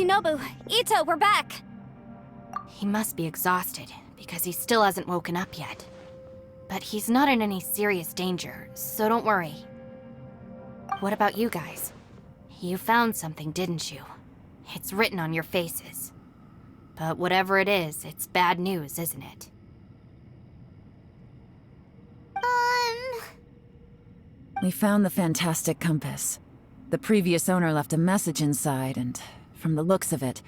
Shinobu, Ito, we're back! He must be exhausted, because he still hasn't woken up yet. But he's not in any serious danger, so don't worry. What about you guys? You found something, didn't you? It's written on your faces. But whatever it is, it's bad news, isn't it? We found the fantastic compass. The previous owner left a message inside, and from the looks of it,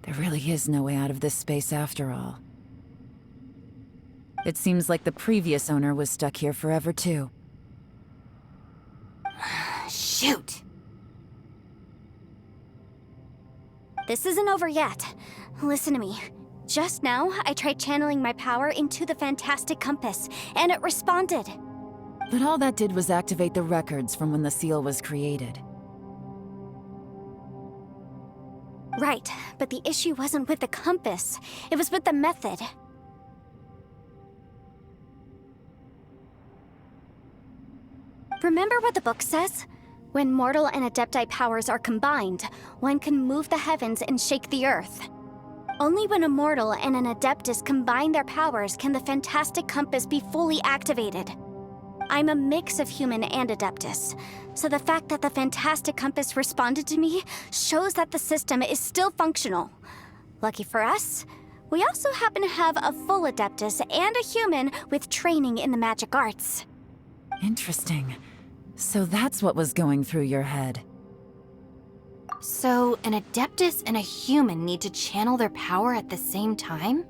there really is no way out of this space after all. It seems like the previous owner was stuck here forever, too. Shoot! This isn't over yet. Listen to me. Just now, I tried channeling my power into the fantastic compass, and it responded. But all that did was activate the records from when the seal was created. Right, but the issue wasn't with the compass. It was with the method. Remember what the book says? When mortal and Adepti powers are combined, one can move the heavens and shake the earth. Only when a mortal and an Adeptus combine their powers can the fantastic compass be fully activated. I'm a mix of human and Adeptus, so the fact that the fantastic compass responded to me shows that the system is still functional. Lucky for us, we also happen to have a full Adeptus and a human with training in the magic arts. Interesting. So that's what was going through your head. So, an Adeptus and a human need to channel their power at the same time?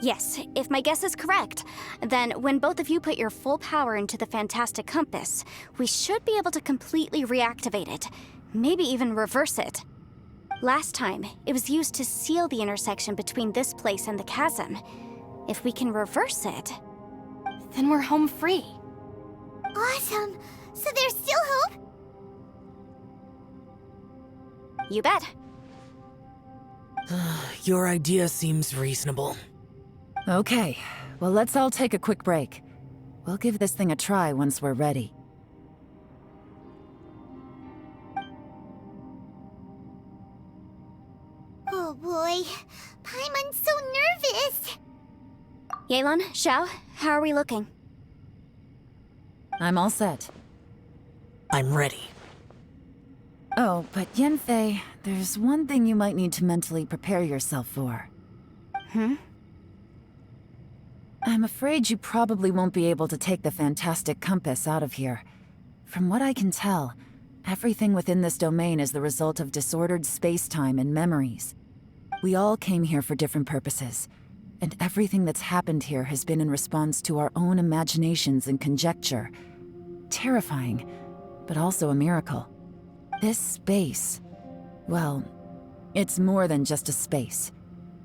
Yes, if my guess is correct, then when both of you put your full power into the fantastic compass, we should be able to completely reactivate it, maybe even reverse it. Last time, it was used to seal the intersection between this place and the chasm. If we can reverse it, Then we're home free. Awesome! So there's still hope? you bet. Your idea seems reasonable. Okay, well let's all take a quick break. We'll give this thing a try once we're ready. Oh boy, Paimon's so nervous! Yelan, Xiao, how are we looking? I'm all set. I'm ready. Oh, but Yanfei, there's one thing you might need to mentally prepare yourself for. I'm afraid you probably won't be able to take the fantastic compass out of here. From what I can tell, everything within this domain is the result of disordered space-time and memories. We all came here for different purposes, and everything that's happened here has been in response to our own imaginations and conjecture. Terrifying, but also a miracle. This space, well, it's more than just a space.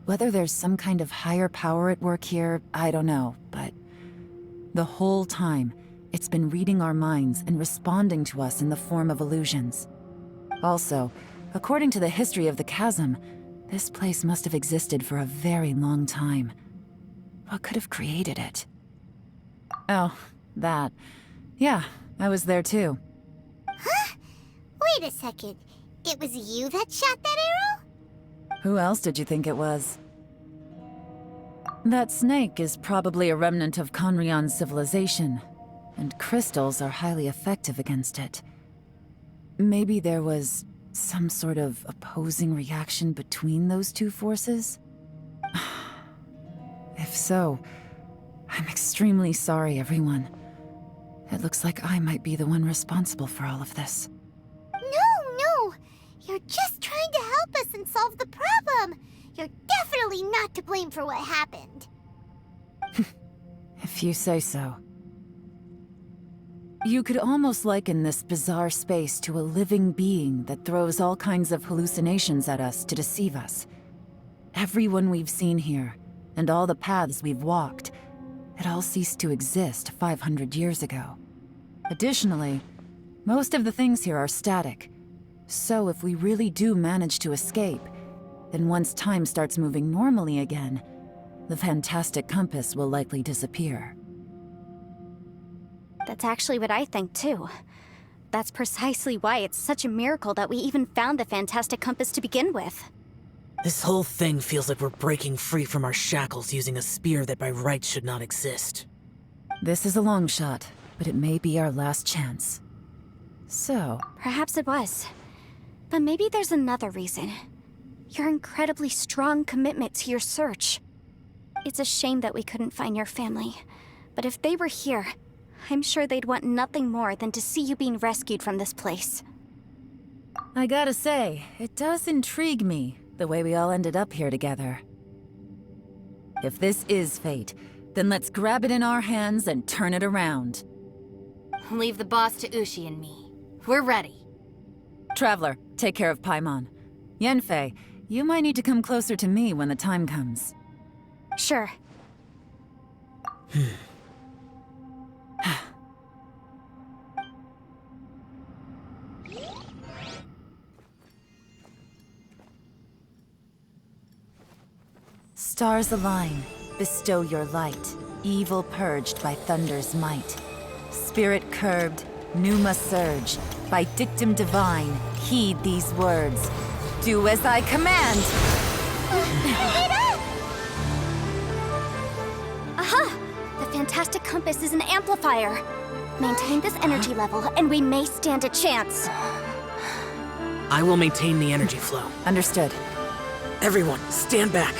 Whether there's some kind of higher power at work here, I don't know, but the whole time, it's been reading our minds and responding to us in the form of illusions. Also, according to the history of the chasm, this place must have existed for a very long time. What could have created it? Oh, that. Yeah, I was there too. Huh? Wait a second. It was you that shot that arrow? Who else did you think it was? That snake is probably a remnant of Conrion's civilization, and crystals are highly effective against it. Maybe there was some sort of opposing reaction between those two forces? If so, I'm extremely sorry, everyone. It looks like I might be the one responsible for all of this. No! You're just trying to help us and solve the problem! You're definitely not to blame for what happened. If you say so. You could almost liken this bizarre space to a living being that throws all kinds of hallucinations at us to deceive us. Everyone we've seen here, and all the paths we've walked, it all ceased to exist 500 years ago. Additionally, most of the things here are static. So if we really do manage to escape, then once time starts moving normally again, the fantastic compass will likely disappear. That's actually what I think too. That's precisely why it's such a miracle that we even found the fantastic compass to begin with. This whole thing feels like we're breaking free from our shackles using a spear that by rights should not exist. This is a long shot, but it may be our last chance. So, Perhaps it was. But maybe there's another reason. Your incredibly strong commitment to your search. It's a shame that we couldn't find your family. But if they were here, I'm sure they'd want nothing more than to see you being rescued from this place. I gotta say, it does intrigue me, the way we all ended up here together. If this is fate, then let's grab it in our hands and turn it around. Leave the boss to Ushi and me. We're ready. Traveler, take care of Paimon. Yanfei, you might need to come closer to me when the time comes. Sure. Stars align, bestow your light, evil purged by thunder's might. Spirit curbed, pneuma surge, by dictum divine, heed these words. Do as I command! Aha! The fantastic compass is an amplifier. Maintain this energy level, and we may stand a chance. I will maintain the energy flow. Understood. Everyone, stand back.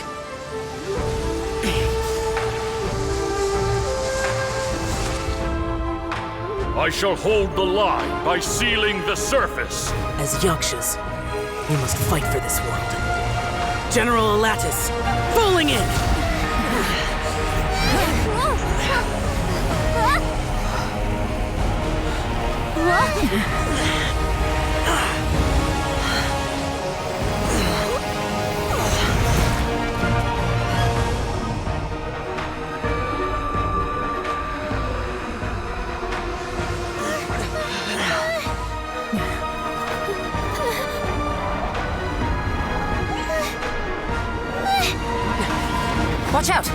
I shall hold the line by sealing the surface. As Yakshas, we must fight for this world. General Alatus, falling in! Watch out!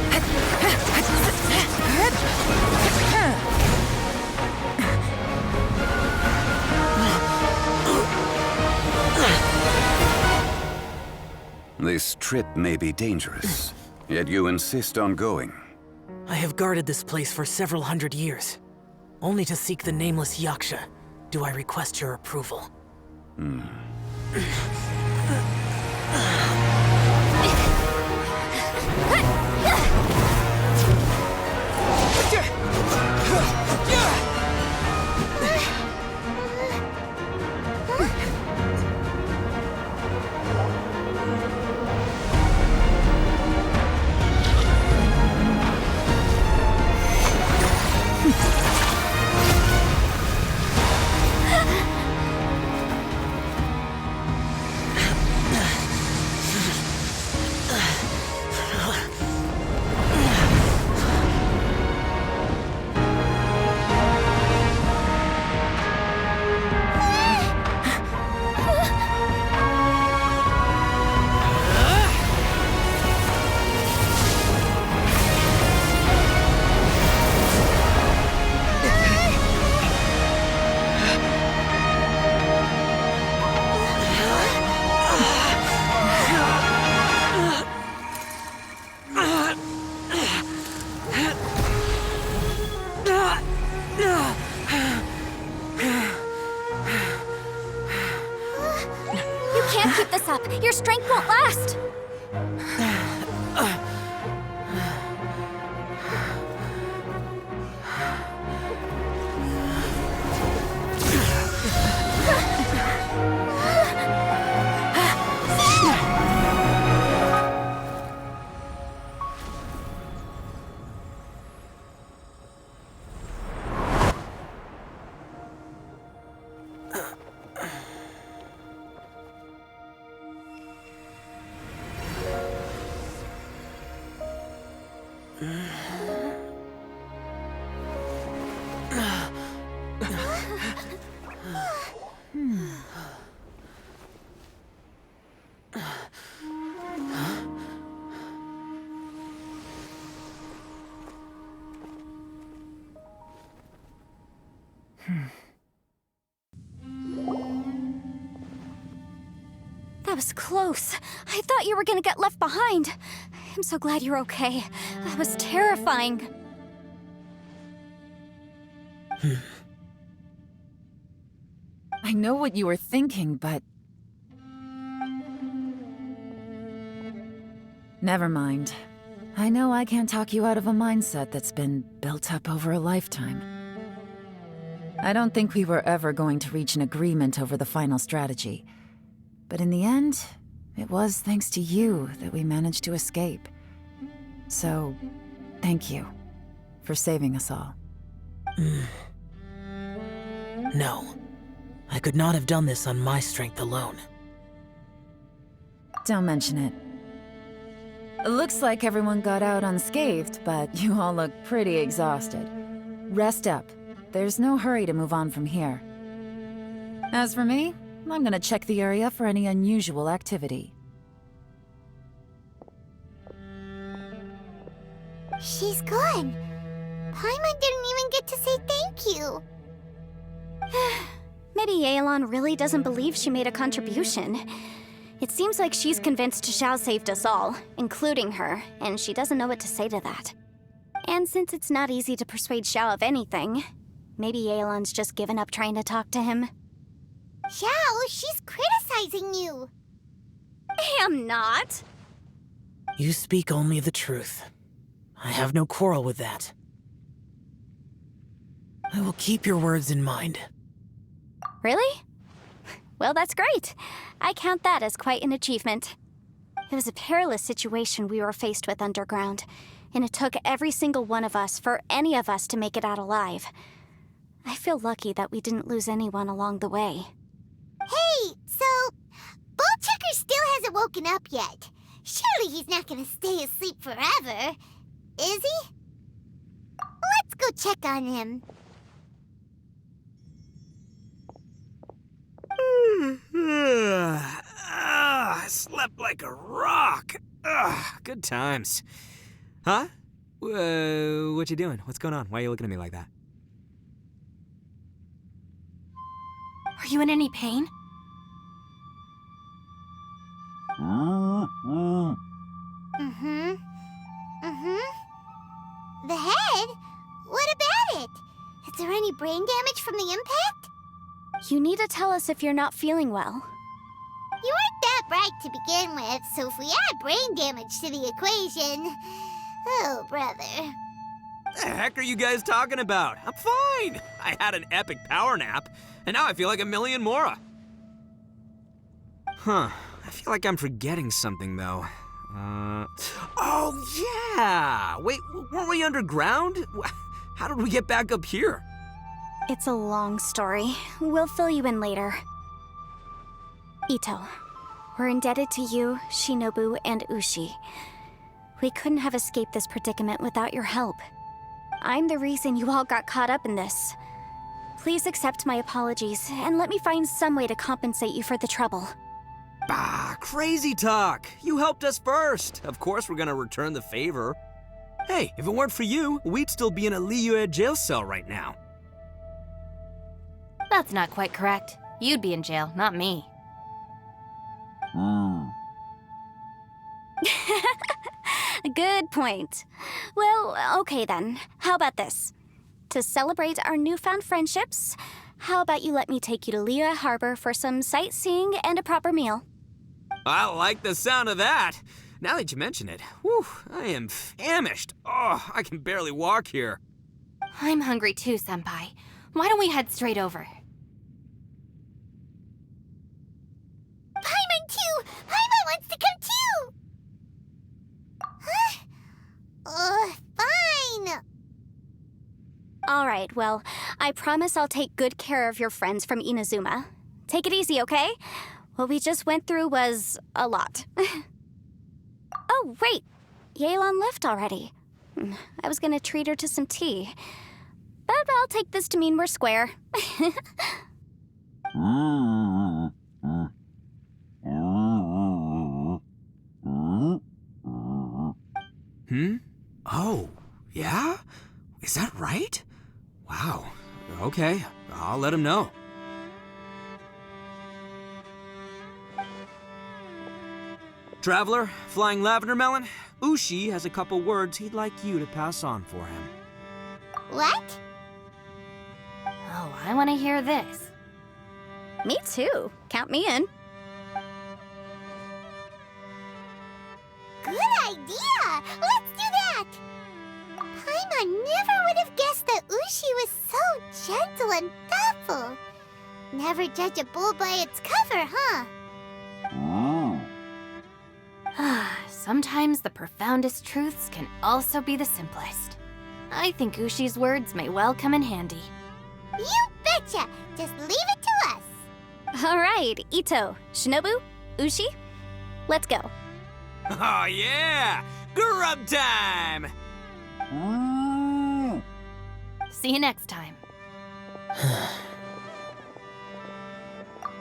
This trip may be dangerous, yet you insist on going. I have guarded this place for several hundred years. Only to seek the nameless Yaksha, do I request your approval. Keep this up. Your strength won't last. That was close. I thought you were gonna get left behind. I'm so glad you're okay. That was terrifying. I know what you were thinking, but... Never mind. I know I can't talk you out of a mindset that's been built up over a lifetime. I don't think we were ever going to reach an agreement over the final strategy. But in the end, it was thanks to you that we managed to escape. So, thank you for saving us all. No. I could not have done this on my strength alone. Don't mention it. It looks like everyone got out unscathed, but you all look pretty exhausted. Rest up. There's no hurry to move on from here. As for me, I'm gonna check the area for any unusual activity. She's gone. Paimon didn't even get to say thank you. Maybe Yelan really doesn't believe she made a contribution. It seems like she's convinced Xiao saved us all, including her, and she doesn't know what to say to that. And since it's not easy to persuade Xiao of anything, maybe Yelan's just given up trying to talk to him. Xiao, she's criticizing you. I am not. You speak only the truth. I have no quarrel with that. I will keep your words in mind. Really? Well, that's great. I count that as quite an achievement. It was a perilous situation we were faced with underground, and it took every single one of us for any of us to make it out alive. I feel lucky that we didn't lose anyone along the way. Hey, so... Ballchecker still hasn't woken up yet. Surely he's not gonna stay asleep forever, is he? Let's go check on him. I slept like a rock. Good times. Huh? What you doing? What's going on? Why are you looking at me like that? Are you in any pain? The head? What about it? Is there any brain damage from the impact? You need to tell us if you're not feeling well. You weren't that bright to begin with, so if we add brain damage to the equation... Oh, brother. The heck are you guys talking about? I'm fine. I had an epic power nap, and now I feel like a million more. Huh. I feel like I'm forgetting something, though. Oh, yeah! Wait, weren't we underground? How did we get back up here? It's a long story. We'll fill you in later. Ito, we're indebted to you, Shinobu, and Ushi. We couldn't have escaped this predicament without your help. I'm the reason you all got caught up in this. Please accept my apologies, and let me find some way to compensate you for the trouble. Bah, crazy talk! You helped us first! Of course we're gonna return the favor. Hey, if it weren't for you, we'd still be in a MIUI jail cell right now. That's not quite correct. You'd be in jail, not me. Good point. Well, okay then. How about this? To celebrate our newfound friendships, how about you let me take you to Liyue Harbor for some sightseeing and a proper meal? I like the sound of that. Now that you mention it, whew, I am famished. Oh, I can barely walk here. I'm hungry too, Senpai. Why don't we head straight over? Paimon too! Paimon wants to come too! Huh? Fine! Alright, well, I promise I'll take good care of your friends from Inazuma. Take it easy, okay? What we just went through was a lot. Oh, wait! Yelan left already. I was gonna treat her to some tea. But I'll take this to mean we're square. Oh, yeah? Is that right? Wow. Okay, I'll let him know. Traveler, Flying Lavender Melon, Ushi has a couple words he'd like you to pass on for him. What? Oh, I want to hear this. Me too. Count me in. Good idea! Let's do that! Paimon never would have guessed that Ushi was so gentle and thoughtful. Never judge a bull by its cover, huh? Sometimes the profoundest truths can also be the simplest. I think Ushi's words may well come in handy. You betcha! Just leave it to us! All right, Ito, Shinobu, Ushi, let's go. Oh yeah! Grub time! See you next time.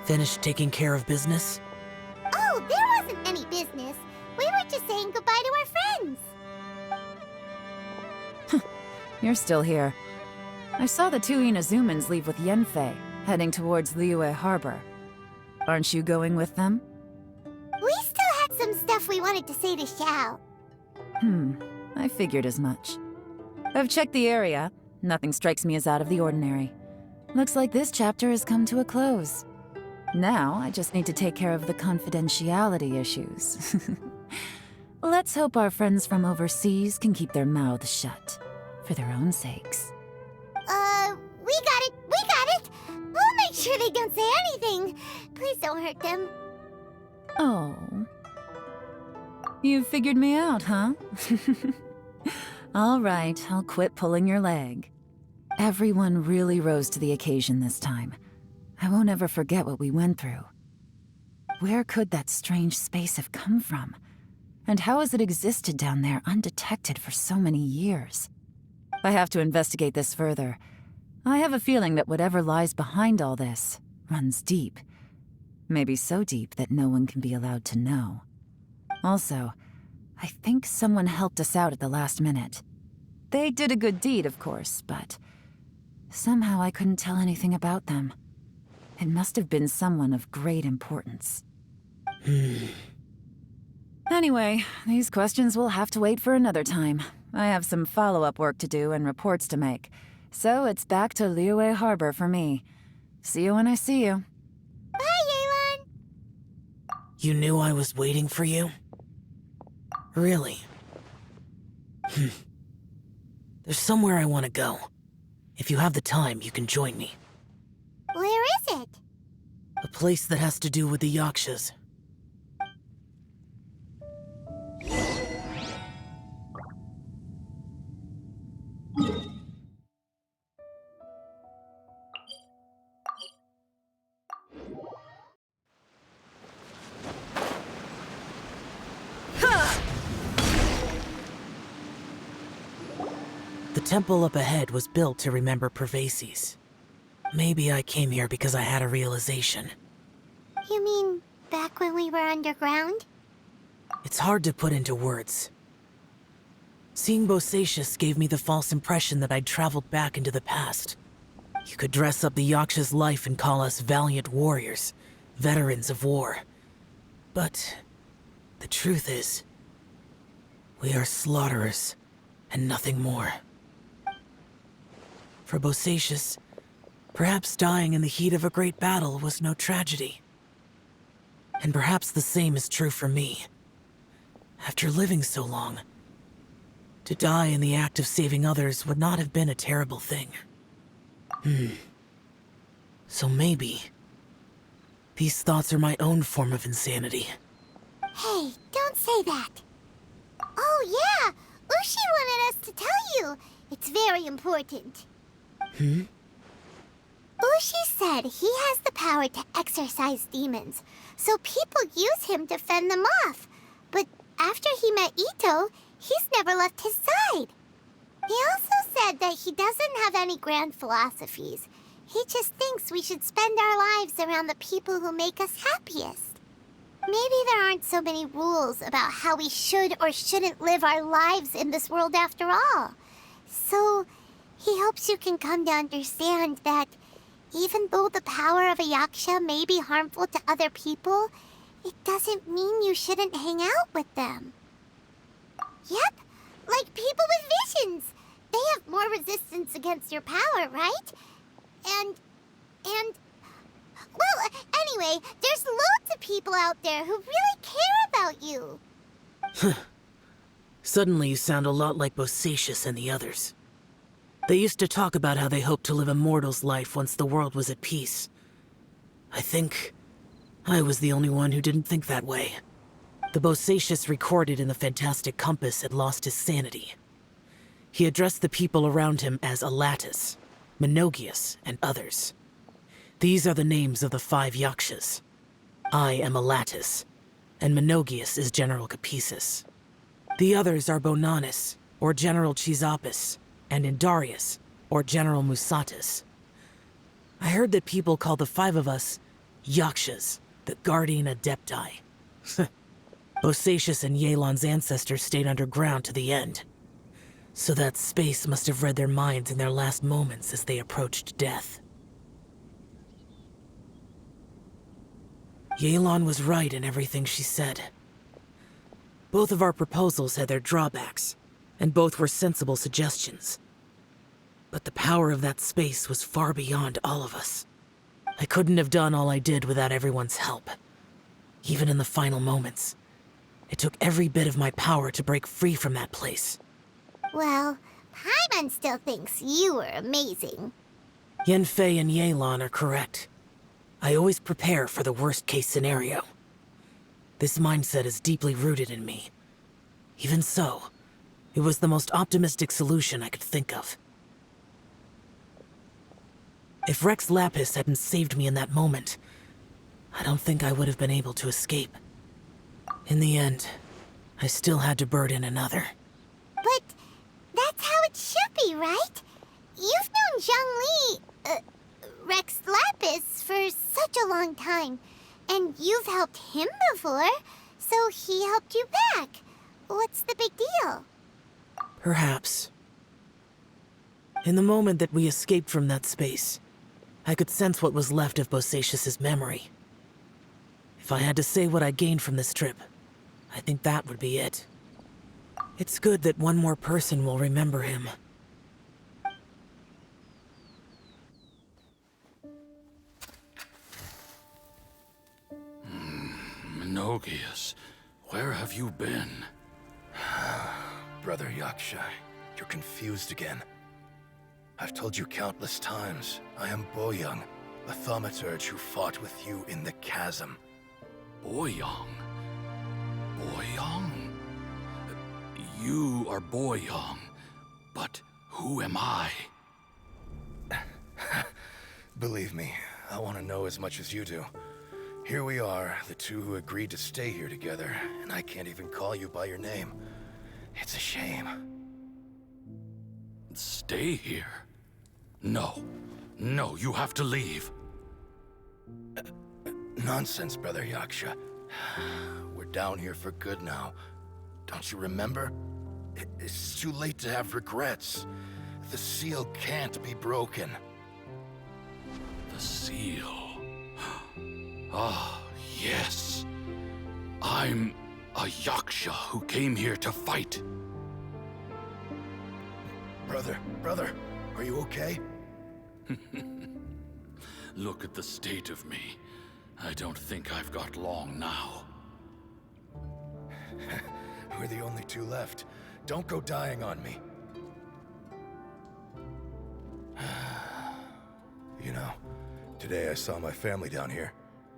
Finished taking care of business? Oh, there wasn't any business. We were just saying goodbye to our friends. You're still here. I saw the two Inazumans leave with Yenfei, heading towards Liyue Harbor. Aren't you going with them? We still had some stuff we wanted to say to Xiao. I figured as much. I've checked the area. Nothing strikes me as out of the ordinary. Looks like this chapter has come to a close. Now, I just need to take care of the confidentiality issues. Let's hope our friends from overseas can keep their mouths shut, for their own sakes. We got it! We'll make sure they don't say anything. Please don't hurt them. Oh. You figured me out, huh? All right, I'll quit pulling your leg. Everyone really rose to the occasion this time. I won't ever forget what we went through. Where could that strange space have come from? And how has it existed down there undetected for so many years? I have to investigate this further. I have a feeling that whatever lies behind all this runs deep. Maybe so deep that no one can be allowed to know. Also, I think someone helped us out at the last minute. They did a good deed, of course, but somehow I couldn't tell anything about them. It must have been someone of great importance. Anyway, these questions will have to wait for another time. I have some follow-up work to do and reports to make. So it's back to Liyue Harbor for me. See you when I see you. Bye, Yelan! You knew I was waiting for you? Really? There's somewhere I want to go. If you have the time, you can join me. Where is it? A place that has to do with the Yakshas. The temple up ahead was built to remember Pervases. Maybe I came here because I had a realization. You mean back when we were underground? It's hard to put into words. Seeing Bosacius gave me the false impression that I'd traveled back into the past. You could dress up the Yaksha's life and call us valiant warriors, veterans of war. But the truth is, we are slaughterers and nothing more. For Bosacius, perhaps dying in the heat of a great battle was no tragedy. And perhaps the same is true for me. After living so long, to die in the act of saving others would not have been a terrible thing. So maybe these thoughts are my own form of insanity. Hey, don't say that. Oh yeah, Ushi wanted us to tell you. It's very important. Ushi said he has the power to exorcise demons, so people use him to fend them off. But after he met Ito, he's never left his side. He also said that he doesn't have any grand philosophies. He just thinks we should spend our lives around the people who make us happiest. Maybe there aren't so many rules about how we should or shouldn't live our lives in this world after all. So he hopes you can come to understand that even though the power of a yaksha may be harmful to other people, it doesn't mean you shouldn't hang out with them. Yep, like people with visions. They have more resistance against your power, right? And... Well, anyway, there's loads of people out there who really care about you. Suddenly you sound a lot like Bosacius and the others. They used to talk about how they hoped to live a mortal's life once the world was at peace. I think I was the only one who didn't think that way. The Bosacius recorded in the Fantastic Compass had lost his sanity. He addressed the people around him as Alatus, Menogius, and others. These are the names of the 5 Yakshas. I am Alatus, and Menogius is General Capisis. The others are Bonanis, or General Chisapis, and Indarius, or General Musatus. I heard that people call the 5 of us Yakshas, the Guardian Adepti. Bosacius and Yelan's ancestors stayed underground to the end. So that space must have read their minds in their last moments as they approached death. Yelan was right in everything she said. Both of our proposals had their drawbacks, and both were sensible suggestions. But the power of that space was far beyond all of us. I couldn't have done all I did without everyone's help. Even in the final moments, it took every bit of my power to break free from that place. Well, Paimon still thinks you were amazing. Yanfei and Yelan are correct. I always prepare for the worst-case scenario. This mindset is deeply rooted in me. Even so, it was the most optimistic solution I could think of. If Rex Lapis hadn't saved me in that moment, I don't think I would have been able to escape. In the end, I still had to burden another. But that's how it should be, right? You've known Zhongli, Rex Lapis, for such a long time. And you've helped him before, so he helped you back. What's the big deal? Perhaps. In the moment that we escaped from that space, I could sense what was left of Bosacius's memory. If I had to say what I gained from this trip, I think that would be it. It's good that one more person will remember him. Menogius, where have you been? Brother Yaksha, you're confused again. I've told you countless times, I am Boyoung, the thaumaturge who fought with you in the chasm. Boyoung? Boyoung? You are Boyoung, but who am I? Believe me, I want to know as much as you do. Here we are, the two who agreed to stay here together, and I can't even call you by your name. It's a shame. Stay here? No. No, you have to leave. Nonsense, Brother Yaksha. We're down here for good now. Don't you remember? It's too late to have regrets. The seal can't be broken. The seal. Ah, yes. I'm a Yaksha who came here to fight. Brother, are you okay? Look at the state of me. I don't think I've got long now. We're the only two left. Don't go dying on me. You know, today I saw my family down here.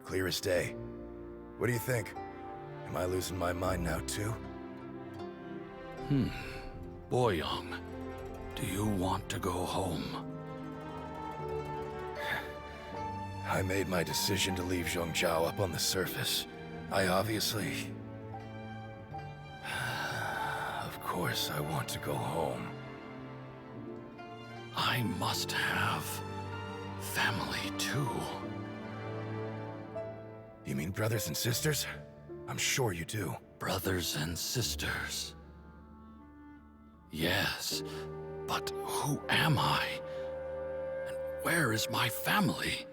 Clear as day. What do you think? Am I losing my mind now too? Boyoung, do you want to go home? I made my decision to leave Zhongzhou up on the surface. I obviously... Of course I want to go home. I must have family too. You mean brothers and sisters? I'm sure you do. Brothers and sisters. Yes, but who am I? And where is my family?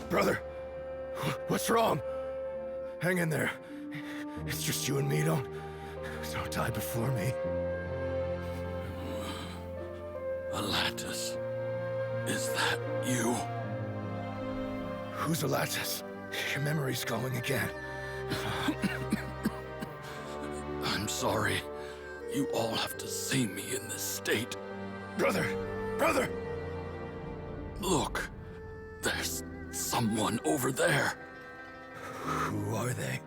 Brother, What's wrong? Hang in there. It's just you and me, don't die before me. Alatus, is that you? Who's Alatus? Your memory's going again. I'm sorry. You all have to see me in this state. Brother! Brother! Look, there's someone over there. Who are they?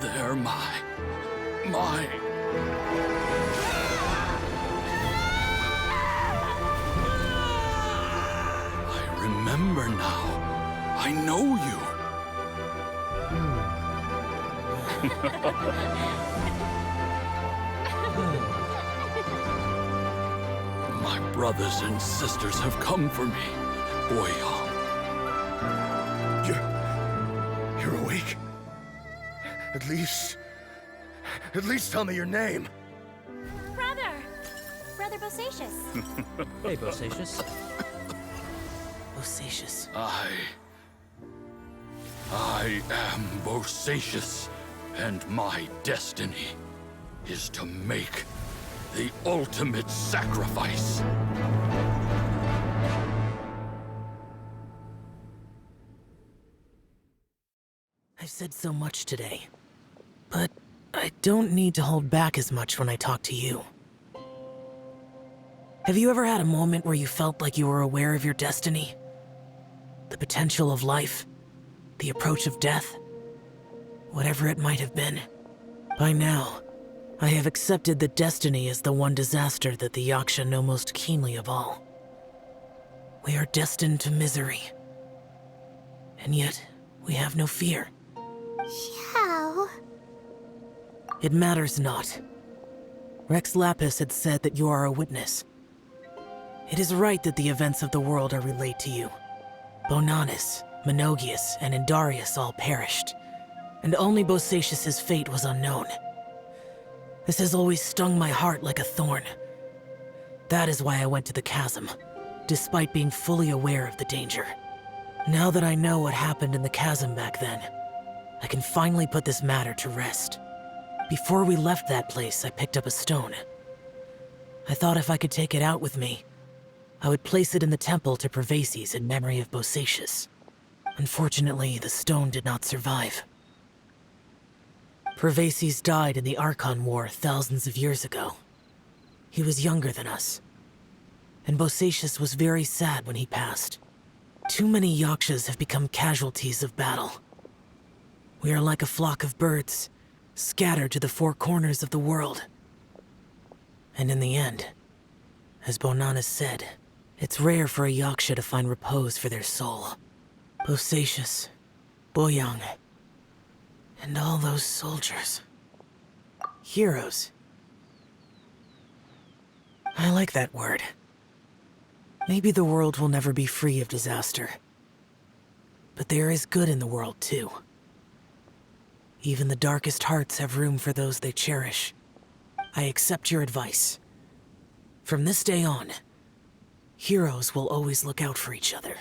They're my... I remember now. I know you. My brothers and sisters have come for me, Boyang. You're awake? At least tell me your name. Brother Bosacious. Hey, Bosacious. Bosacious. I am Bosacious, and my destiny is to make the ultimate sacrifice. I've said so much today, but I don't need to hold back as much when I talk to you. Have you ever had a moment where you felt like you were aware of your destiny? The potential of life? The approach of death? Whatever it might have been. By now, I have accepted that destiny is the one disaster that the Yaksha know most keenly of all. We are destined to misery. And yet, we have no fear. How? It matters not. Rex Lapis had said that you are a witness. It is right that the events of the world are relayed to you. Bonanis, Menogias, and Indarius all perished, and only Bosacious's fate was unknown. This has always stung my heart like a thorn. That is why I went to the chasm, despite being fully aware of the danger. Now that I know what happened in the chasm back then, I can finally put this matter to rest. Before we left that place, I picked up a stone. I thought if I could take it out with me, I would place it in the temple to Pervases in memory of Bosacious. Unfortunately, the stone did not survive. Pervases died in the Archon War thousands of years ago. He was younger than us, and Bosacious was very sad when he passed. Too many Yakshas have become casualties of battle. We are like a flock of birds, scattered to the four corners of the world. And in the end, as Bonanis said, it's rare for a Yaksha to find repose for their soul. Bosacious, Boyang, and all those soldiers. Heroes. I like that word. Maybe the world will never be free of disaster. But there is good in the world, too. Even the darkest hearts have room for those they cherish. I accept your advice. From this day on, heroes will always look out for each other.